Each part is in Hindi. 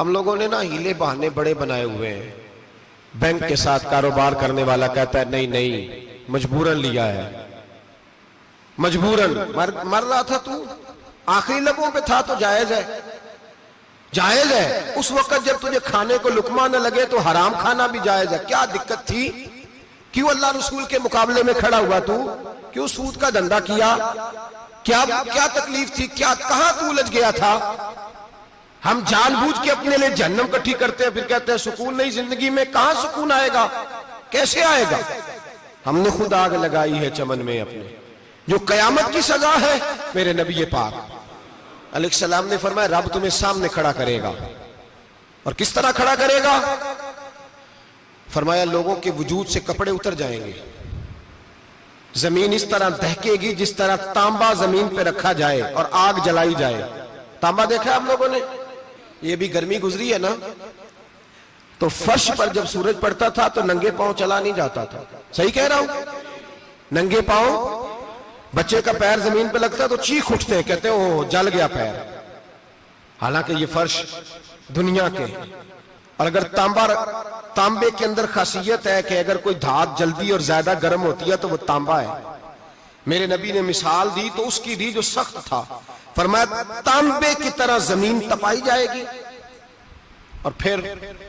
हम लोगों ने ना हीले बहाने बड़े बनाए हुए हैं। बैंक के साथ कारोबार करने वाला कहता है नहीं नहीं मजबूरन लिया है, मजबूरन मर रहा था तू, आखिरी लबों पे था तो जायज है, जायज है। उस वक्त जब तुझे खाने को लुकमा न लगे तो हराम खाना भी जायज है। क्या दिक्कत थी? क्यों अल्लाह रसूल के मुकाबले में खड़ा हुआ तू? क्यों सूद का धंधा किया? क्या क्या तकलीफ थी? क्या कहां तू उलझ गया था? हम जानबूझ के अपने लिए जहन्नम इकट्ठी करते हैं, फिर कहते हैं सुकून नहीं जिंदगी में। कहां सुकून आएगा? कैसे आएगा? हमने खुद आग लगाई है चमन में अपने, जो कयामत की सजा है। मेरे नबी पाक अलैहिस्सलाम ने फरमाया रब तुम्हें सामने खड़ा करेगा। और किस तरह खड़ा करेगा? फरमाया लोगों के वजूद से कपड़े उतर जाएंगे, जमीन इस तरह दहकेगी जिस तरह तांबा जमीन पे रखा जाए और आग जलाई जाए। तांबा देखा आप लोगों ने? ये भी गर्मी गुजरी है ना, तो फर्श पर जब सूरज पड़ता था तो नंगे पांव चला नहीं जाता था। सही कह रहा हूं? नंगे पांव, बच्चे का पैर जमीन पे लगता है तो चीख उठते हैं, कहते हैं ओ जल गया पैर। हालांकि ये फर्श दुनिया के हैं। और अगर तांबे के अंदर खासियत है कि अगर कोई धात जल्दी और ज्यादा गर्म होती है तो वो तांबा है। मेरे नबी ने मिसाल दी तो उसकी दी जो सख्त था। फरमाया तांबे की तरह जमीन तपाई जाएगी और फिर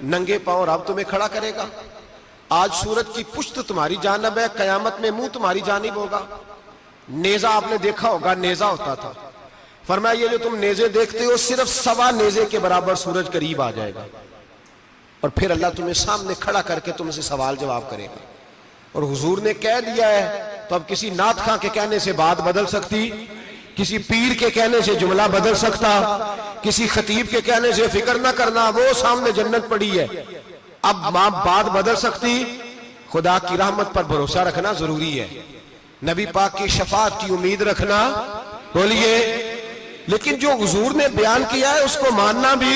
नंगे पांव रब तुम्हें खड़ा करेगा। आज सूरज की पुश्त तुम्हारी जानब है, कयामत में मुंह तुम्हारी जानिब होगा। नेजा आपने देखा होगा, नेजा होता था। फरमाया ये जो तुम नेजे देखते हो सिर्फ सवा नेजे के बराबर सूरज करीब आ जाएगा और फिर अल्लाह तुम्हें सामने खड़ा करके तुमसे सवाल जवाब करेगा। और हुजूर ने कह दिया है तो अब किसी नात खां के कहने से बात बदल सकती, किसी पीर के कहने से जुमला बदल सकता, किसी खतीब के कहने से फिक्र ना करना वो सामने जन्नत पड़ी है, अब बात बदल सकती। खुदा की रहमत पर भरोसा रखना जरूरी है, नबी पाक की शफाअत की उम्मीद रखना। बोलिए। लेकिन जो हुजूर ने बयान किया है उसको मानना भी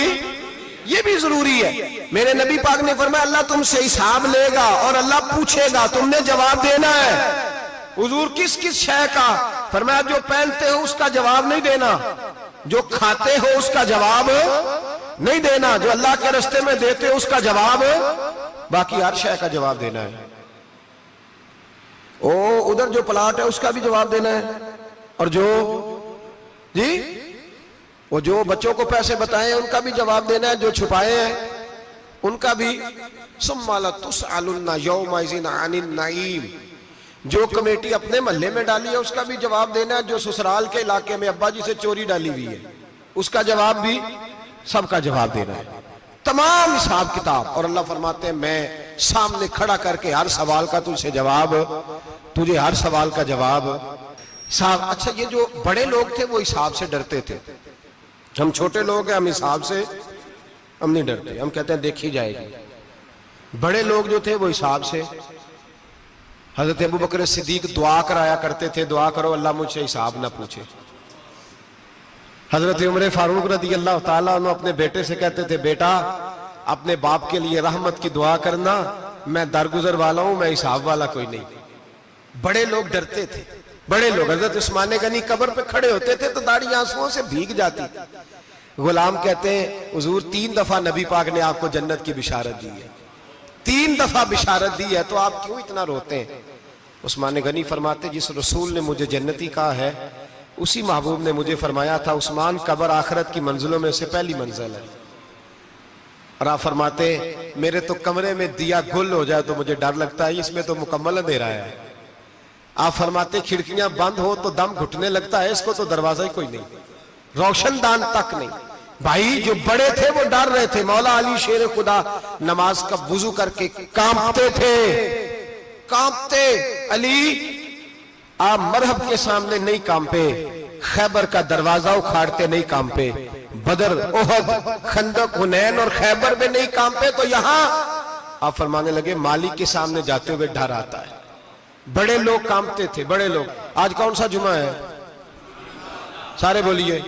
ये भी जरूरी है। मेरे नबी पाक ने फरमाया अल्लाह तुमसे हिसाब लेगा और अल्लाह पूछेगा, तुमने जवाब देना है। हुजूर किस किस शय का? फरमाया जो पहनते हो उसका जवाब नहीं देना, जो खाते हो उसका जवाब नहीं देना, जो अल्लाह के रास्ते में देते हो उसका जवाब, बाकी हर शय का जवाब देना है। ओ उधर जो प्लाट है उसका भी जवाब देना है। और जो जी वो जो बच्चों को पैसे बताए उनका भी जवाब देना है, जो छुपाए हैं उनका भी। सुम्मा लतुसअलुन्ना यौमइज़िन अनिन नईम, जो कमेटी अपने मोहल्ले में डाली है उसका भी जवाब देना है, जो ससुराल के इलाके में अब्बा जी से चोरी डाली हुई है उसका जवाब भी, सबका जवाब देना है, तमाम हिसाब किताब। और अल्लाह फरमाते हैं मैं सामने खड़ा करके हर सवाल का तुझसे जवाब, तुझे हर सवाल का जवाब साहब। अच्छा ये जो बड़े लोग थे वो हिसाब से डरते थे, हम छोटे लोग हैं हम हिसाब से हम नहीं डरते, हम कहते हैं देखी जाएगी। बड़े लोग जो थे वो हिसाब से। हजरत अबू बकर सिद्दीक दुआ कराया करते थे, दुआ करो अल्लाह मुझसे हिसाब ना पूछे। हजरत उमर फारूक रज़ी अल्लाह ताला अन्हु अपने बेटे से कहते थे बेटा अपने बाप के लिए रहमत की दुआ करना, मैं दरगुजर वाला हूं, मैं हिसाब वाला कोई नहीं। बड़े लोग डरते थे, बड़े लोग। हजरत उस्मान गनी कब्र पे खड़े होते थे तो दाढ़ी आंसुओं से भीग जाती। गुलाम कहते हैं हुजूर 3 दफा नबी पाक ने आपको जन्नत की बिशारत दी है, 3 दफा बिशारत दी है, तो आप क्यों इतना रोते हैं? उस्मान गनी फरमाते जिस रसूल ने मुझे जन्नती कहा है उसी महबूब ने मुझे फरमाया था उस्मान कब्र आखिरत की मंजिलों में से पहली मंजिल है। और आप फरमाते मेरे तो कमरे में दिया गुल हो जाए तो मुझे डर लगता है, इसमें तो मुकम्मल अंधेरा है। आप फरमाते खिड़कियां बंद हो तो दम घुटने लगता है, इसको तो दरवाजा ही कोई नहीं, रोशनदान तक नहीं। भाई जो बड़े थे वो डर रहे थे। मौला अली शेर खुदा नमाज का वुजू करके कांपते थे, कांपते। अली आप मरहब के सामने नहीं कांपे, खैबर का दरवाजा उखाड़ते नहीं कांपे, बदर ओहद खंदक हुनैन और खैबर में नहीं कांपे, तो यहां आप फरमाने लगे मालिक के सामने जाते हुए डर आता है। बड़े लोग कांपते थे, बड़े लोग। आज कौन सा जुमा है? सारे बोलिए।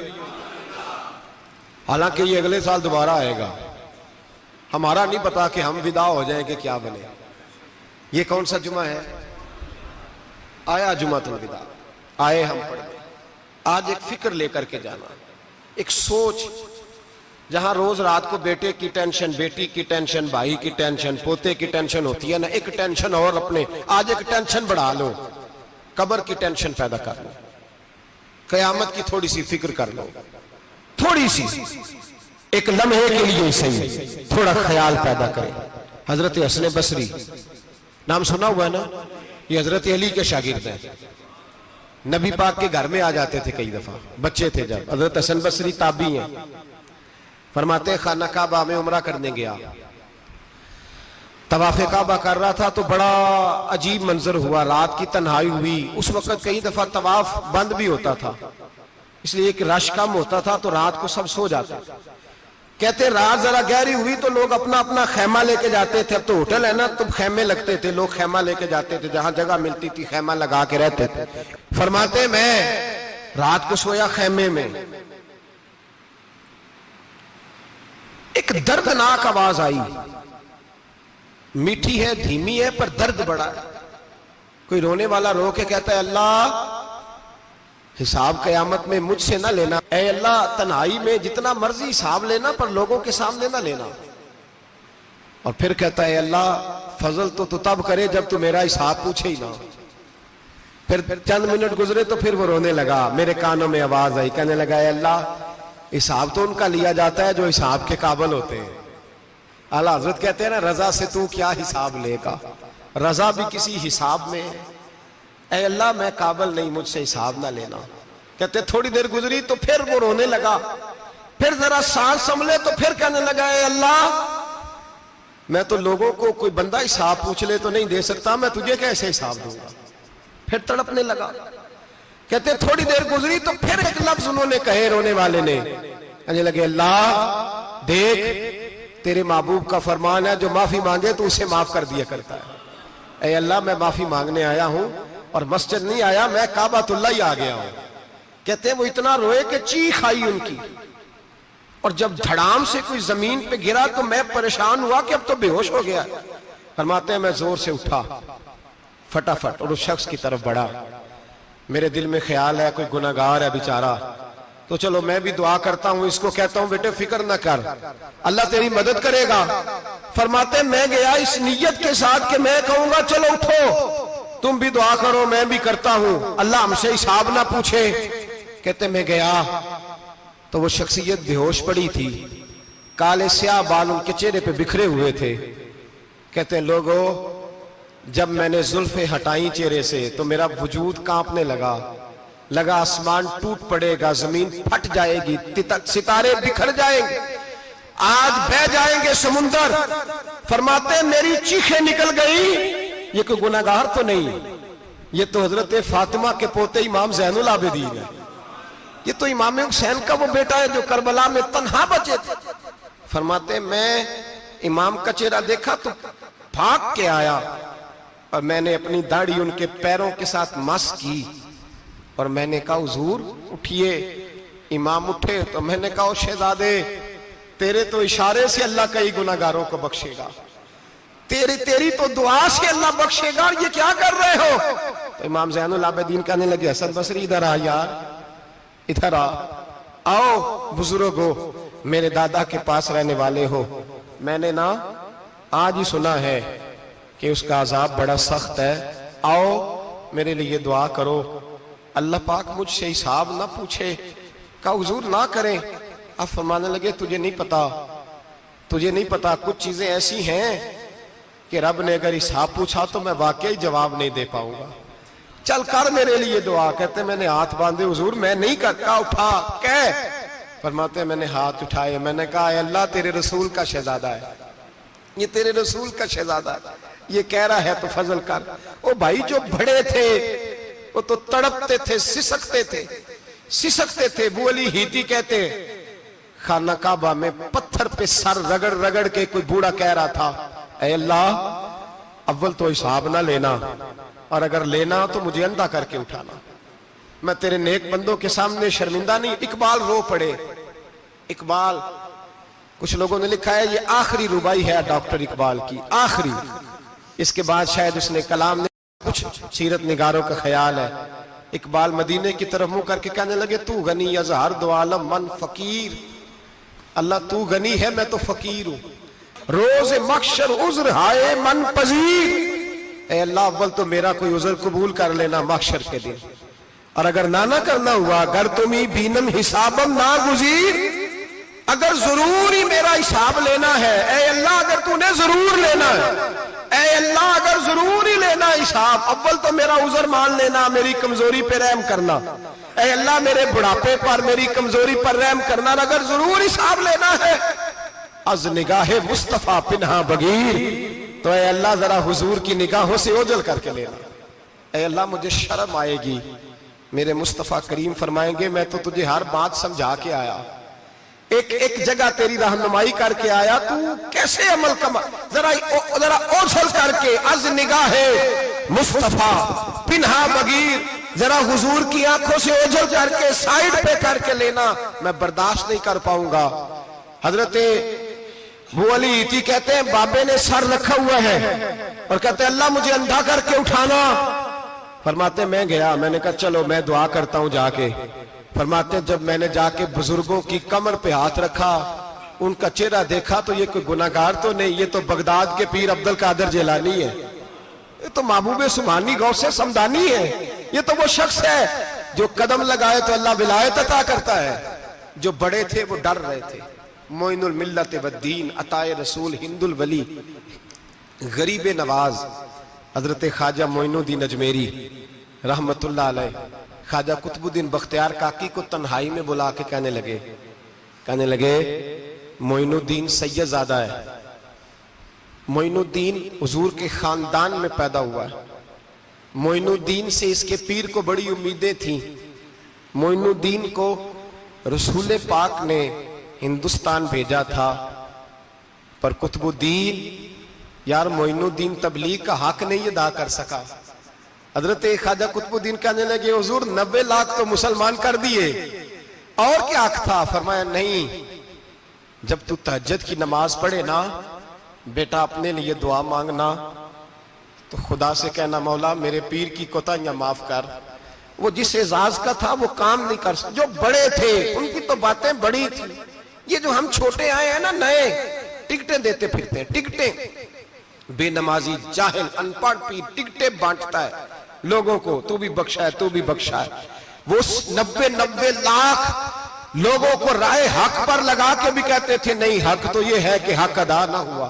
हालांकि ये अगले साल दोबारा आएगा, हमारा नहीं पता कि हम विदा हो जाएं कि क्या बने। ये कौन सा जुमा है? आया जुमातुल विदा, आए हम पढ़ने। आज एक फिक्र लेकर के जाना, एक सोच जहां रोज रात को बेटे की टेंशन, बेटी की टेंशन, भाई की टेंशन, पोते की टेंशन होती है ना, एक टेंशन और अपने आज एक टेंशन बढ़ा लो, कब्र की टेंशन पैदा कर लो, कयामत की थोड़ी सी फिक्र कर लो, थोड़ी सी एक लम्हे के लिए सही थोड़ा ख्याल पैदा करें। हजरत हसन बसरी नाम सुना हुआ है ना, ये हजरत अली के शागिर्द हैं। नबी पाक के घर में आ जाते थे कई दफा, बच्चे थे जब। हजरत हसन बसरी ताबी हैं। फरमाते खाना काबा में उमरा करने गया, तवाफ़े काबा कर रहा था तो बड़ा अजीब मंजर हुआ, रात की तन्हाई हुई। उस वक्त कई दफा तवाफ बंद भी होता था, इसलिए कि रश कम होता था तो रात को सब सो जाते। कहते रात जरा गहरी हुई तो लोग अपना अपना खैमा लेके जाते थे। अब तो होटल है ना, तो खैमे लगते थे, लोग खैमा लेके जाते थे, जहां जगह मिलती थी खैमा लगा के रहते थे। फरमाते मैं रात को सोया खैमे में, एक दर्दनाक आवाज आई, मीठी है, धीमी है, पर दर्द बड़ा है। कोई रोने वाला रो के कहता है अल्लाह हिसाब कयामत में मुझसे ना लेना, ऐ अल्लाह तन्हाई में जितना मर्जी हिसाब लेना पर लोगों के सामने ना लेना। और फिर कहता है अल्लाह फजल तो तू तब करे जब तू मेरा हिसाब पूछे ही ना। फिर चंद मिनट गुजरे तो फिर वो रोने लगा, मेरे कानों में आवाज आई, कहने लगा अल्लाह हिसाब तो उनका लिया जाता है जो हिसाब के काबिल होते हैं। आला हजरत कहते हैं ना रजा से तू क्या हिसाब लेगा, रजा भी किसी हिसाब में है। ऐ अल्लाह मैं काबिल नहीं, मुझसे हिसाब ना लेना। कहते थोड़ी देर गुजरी तो फिर वो रोने लगा, फिर जरा सांस संभले तो फिर कहने लगा ऐ अल्लाह मैं तो लोगों को कोई बंदा हिसाब पूछ ले तो नहीं दे सकता, मैं तुझे कैसे हिसाब दूंगा। फिर तड़पने लगा। कहते थोड़ी देर गुजरी तो फिर एक लफ्ज उन्होंने कहे रोने वाले ने, कहने लगे अल्लाह देख तेरे महबूब का फरमान है जो माफी मांगे तो उसे माफ कर दिया करता है। ऐ अल्लाह मैं माफी मांगने आया हूं और मस्जिद नहीं आया, मैं काबातुल्लाह ही आ गया हूं। कहते हैं वो इतना रोए कि चीख आई उनकी, और जब धड़ाम से कोई जमीन पे गिरा तो मैं परेशान हुआ कि अब तो बेहोश हो गया। फरमाते हैं मैं जोर से उठा फटाफट और उस शख्स की तरफ बढ़ा। मेरे दिल में ख्याल है कोई गुनाहगार है बेचारा, तो चलो मैं भी दुआ करता हूं, इसको कहता हूं बेटे फिक्र न कर, अल्लाह तेरी मदद करेगा। फरमाते मैं गया इस नीयत के साथ कि मैं कहूंगा चलो उठो तुम भी दुआ करो, मैं भी करता हूं, अल्लाह हमसे हिसाब ना पूछे। कहते मैं गया तो वो शख्सियत बेहोश पड़ी थी, काले स्याह बाल उनके चेहरे पे बिखरे हुए थे। कहते लोगों जब मैंने जुल्फे हटाई चेहरे से तो मेरा वजूद कांपने लगा आसमान टूट पड़ेगा, जमीन फट जाएगी, सितारे बिखर जाएंगे, आज बह जाएंगे समुंदर। फरमाते मेरी चीखें निकल गई, ये कोई गुनाहगार तो नहीं, ये तो हजरत फातिमा के पोते इमाम ज़ैनुल आबिदीन है, ये तो इमाम हुसैन का वो बेटा है जो करबला में तन्हा बचे थे। फरमाते मैं इमाम का चेहरा देखा तो भाग के आया और मैंने अपनी दाढ़ी उनके पैरों के साथ मस की और मैंने कहा हुजूर उठिए। इमाम उठे तो मैंने कहा शहजादे तेरे तो इशारे से अल्लाह कई गुनाहगारों को बख्शेगा, तेरी तो दुआ से अल्लाह बख्शेगा, ये क्या कर रहे हो। तो इमाम ज़ैनुल आबिदीन कहने लगे हसन बसरी इधर आ यार, इधर आओ बुजुर्गो, मेरे दादा के पास रहने वाले हो, मैंने ना आज ही सुना है कि उसका अजाब बड़ा सख्त है, आओ मेरे लिए दुआ करो, अल्लाह पाक मुझसे हिसाब ना पूछे। कहा हुजूर ना करें। अब फरमाने लगे तुझे नहीं पता कुछ चीजें ऐसी हैं कि रब ने अगर हिसाब पूछा तो मैं वाकई जवाब नहीं दे पाऊंगा, चल कर मेरे लिए दुआ। कहते मैंने हाथ बांधे हुजूर मैं नहीं करता, उठा कह। फरमाते मैंने हाथ उठाए, मैंने कहा अल्लाह तेरे रसूल का शहजादा है, ये तेरे रसूल का शहजादा है, ये कह रहा है तो फजल कर। ओ भाई जो बड़े थे वो तो तड़पते थे, सिसकते थे। बू अली हीती कहते खाना काबा में पत्थर पे सर रगड़ रगड़ के कोई बूढ़ा कह रहा था ऐ अल्लाह अव्वल तो हिसाब ना लेना, और अगर लेना तो मुझे अंधा करके उठाना, मैं तेरे नेक बंदों के सामने शर्मिंदा नहीं। इकबाल रो पड़े। इकबाल कुछ लोगों ने लिखा है ये आखिरी रुबाई है डॉक्टर इकबाल की, आखिरी, इसके बाद शायद उसने कलाम ने कुछ सीरत निगारों का ख्याल है। इकबाल मदीने की तरफ मुंह करके कहने लगे तू गनी अजहर दो आलम मन फकीर, अल्लाह तू गनी है मैं तो फकीर हूं। रोज मक्शर उज्र हाय मन पजीर, ए अल्लाह अव्वल तो मेरा कोई उज्र कबूल कर लेना मक्शर के दिन, और अगर ना करना हुआ अगर तुम्हें बीनम हिसाबम ना गुजीर, अगर जरूर ही मेरा हिसाब लेना है, ए अल्लाह अगर तूने जरूर लेना है, ए अल्लाह अगर जरूर ही लेना हिसाब, अव्वल तो मेरा उज्र मान लेना, मेरी कमजोरी पे रहम करना, ए अल्लाह मेरे बुढ़ापे पर मेरी कमजोरी पर रहम करना, अगर जरूर हिसाब लेना है अज निगाहे मुस्तफा पिन्हा बगीर, तो ए अल्लाह जरा हुजूर की निगाहों से ओझल करके लेना। ए अल्लाह मुझे शर्म आएगी, मेरे मुस्तफा करीम फरमाएंगे मैं तो तुझे हर बात समझा के आया, एक एक जगह तेरी रहनुमाई करके आया, तू कैसे अमल कमा, जरा ओझल करके अज निगाहे मुस्तफा पिन्हा बगीर, जरा हुजूर की आंखों से ओझल करके साइड पे करके लेना, मैं बर्दाश्त नहीं कर पाऊंगा। हजरत वो अली इती कहते हैं बाबे ने सर रखा हुआ है और कहते हैं अल्लाह मुझे अंधा करके उठाना, फरमाते मैं गया, मैंने कहा चलो मैं दुआ करता हूं जाके, फरमाते जब मैंने जाके बुजुर्गों की कमर पे हाथ रखा, उनका चेहरा देखा तो ये कोई गुनाहगार तो नहीं, ये तो बगदाद के पीर अब्दुल कादिर जिलानी है, ये तो महबूब सुमानी गौसे समदानी है, ये तो वो शख्स है जो कदम लगाए तो अल्लाह विलायत अता करता है। जो बड़े थे वो डर रहे थे, मोइनुल मिल्लत वद्दीन अताए रसूल हिंदुल वली गरीब नवाज हजरत ख्वाजा मोइनुद्दीन अजमेरी रहमतुल्लाह अलैह, ख्वाजा कुतुबुद्दीन बख्तियार काकी को तन्हाई में बुला के कहने लगे मोइनुद्दीन सैयदजादा है, मोइनुद्दीन हुजूर के खानदान में पैदा हुआ है, मोइनुद्दीन से इसके पीर को बड़ी उम्मीदें थी, मोइनुद्दीन को रसूल पाक ने हिंदुस्तान भेजा था, पर कुतुबुद्दीन यार मोइनुद्दीन तबलीग का हक नहीं अदा कर सका। हजरत ख्वाजा कुतुबुद्दीन कहने लगे हुजूर 90 लाख तो मुसलमान कर दिए, और क्या हक था? फरमाया नहीं, जब तू तहज्जुद की नमाज पढ़े ना बेटा अपने लिए दुआ मांगना तो खुदा से कहना मौला मेरे पीर की कोताहियां माफ कर। वो जिस एजाज का था वो काम नहीं कर सकते, जो बड़े थे उनकी तो बातें बड़ी थी, ये जो हम छोटे आए हैं ना नए, टिकटें देते फिरते हैं, टिकटें, बेनमाजी जाहिल अनपढ़ पीर टिकटें बांटता है लोगों को, तू भी बख्शा है तू भी बख्शा है। वो 90 लाख लोगों को राय हक पर लगा के भी कहते थे नहीं हक तो ये है कि हक अदा ना हुआ।